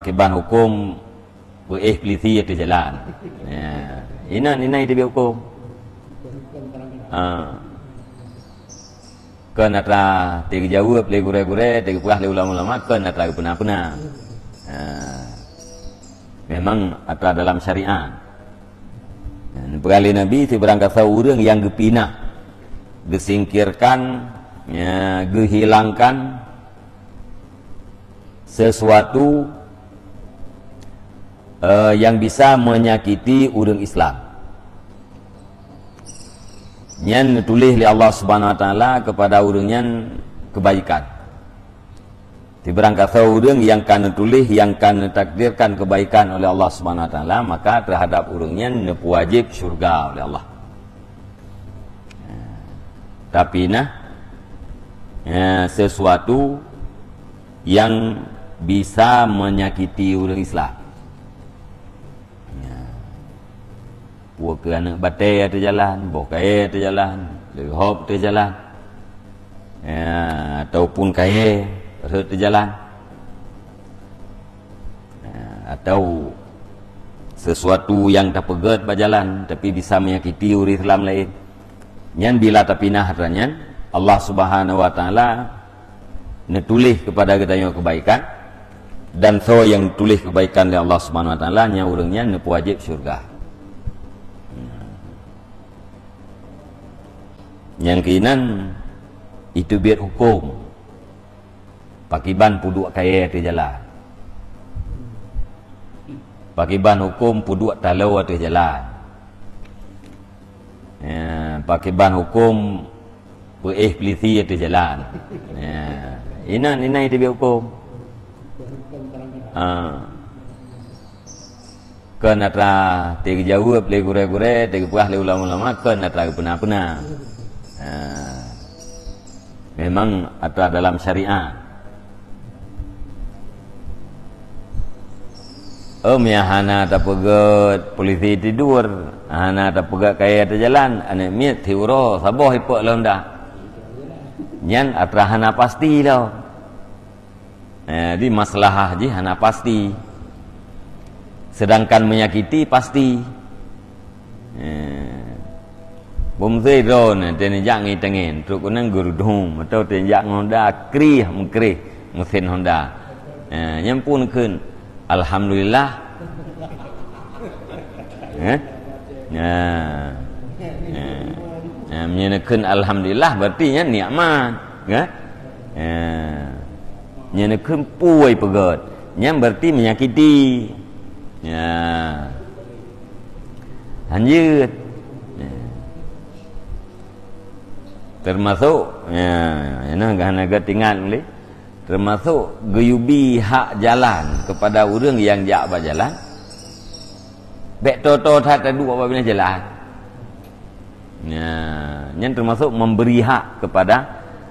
pakai ban hukum peliti di jalan. Ya, ini dia hukum. Kan atra tiga jawab le gure-gure tiga puah le ulama-ulama kan atra puna-puna. Memang atra dalam syariat. Berkali Nabi si berangkat orang yang gepinah, disingkirkan, ya, gehilangkan sesuatu yang bisa menyakiti orang Islam. Yang ditulis oleh Allah Subhanahu Wa Taala kepada orangnya kebaikan. Diberangkat orang yang kan tulis, yang kan takdirkan kebaikan oleh Allah Subhanahu Wa Taala, maka terhadap orangnya wajib syurga oleh Allah. Tapi sesuatu yang bisa menyakiti orang Islam. Buat ke anak batai ada jalan, buat kaya ada jalan, lehop ada jalan, ataupun kaya ada jalan, atau sesuatu yang tak pegat berjalan tapi bisa menyakiti orang Islam lain. Yang bila tapi haranya Allah Subhanahu Wa Taala netulis kepada kita yang kebaikan, dan so yang tulis kebaikan oleh Allah Subhanahu Wa Taala nya orangnya nepu wajib syurga. Yang keinan itu biar hukum pakiban puduk kaya di jalan, pakiban hukum puduk talau di jalan, pakiban hukum peliti di jalan. Ini itu biar hukum. Kan atra tiga jawab le gure-gure tiga puah le ulama-ulama kan atra puna-puna. Memang ada dalam syariat. Hana tak pegat polisi tidur, hana tak pegat kaya di jalan, anak miat tiuro saboh ipok londa. Nyan atra hana pasti dah. Di masalah haji hana pasti. Sedangkan menyakiti pasti. Bumzai ron dan jangan tengin truk kunang gurdum atau tenjak Honda krih mengkrih mesin Honda. Nyampun kun alhamdulillah. Menyenekan alhamdulillah berarti nya nikmat, nyenekan puai pegat, nya berarti menyakiti. Lanjut. Termasuk naga tinggal boleh, termasuk geyubi hak jalan kepada orang yang jak berjalan. Bek toto tak ada dua apabila jalan. Yang termasuk memberi hak kepada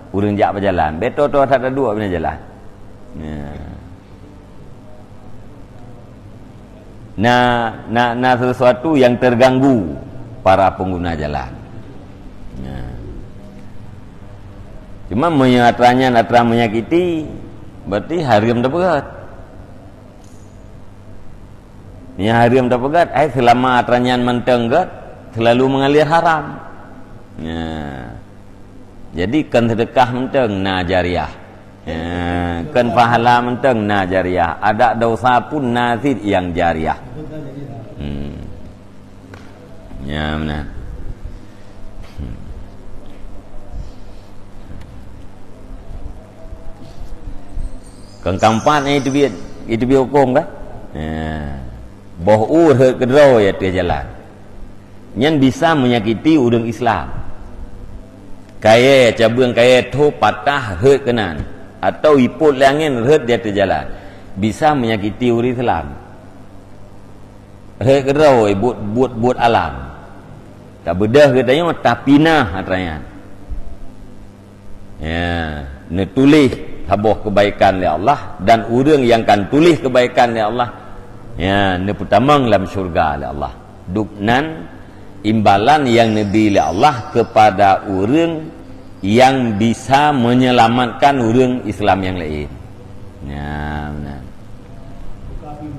orang jak berjalan. Bek toto tak ada dua apabila jalan. Nah sesuatu yang terganggu para pengguna jalan. Cuma menyatranya natra menyakiti berarti haram tak pegat. Ni haram tak pegat, selama atranya mentenggat selalu mengalir haram. Jadi kan sedekah menteng na jariah. Kan pahala menteng na jariah. Ada dosa pun nazid yang jariah. Ya benar. Kengkampan itu biar hukum kan? Boh kedro ya dia jalan. Yang bisa menyakiti orang Islam. Kaya cabang kaya tu patah hurt kenan atau iput langin hurt dia terjalan. Bisa menyakiti orang Islam. Hurt kedro buat alam. Tak bedah katanya tapinah atranya. Netulis haboh kebaikan oleh Allah dan orang yang kan tulis kebaikan oleh Allah ni pertamang dalam syurga oleh Allah. Duknan imbalan yang nabi oleh Allah kepada orang yang bisa menyelamatkan orang Islam yang lain. Benar. Tapi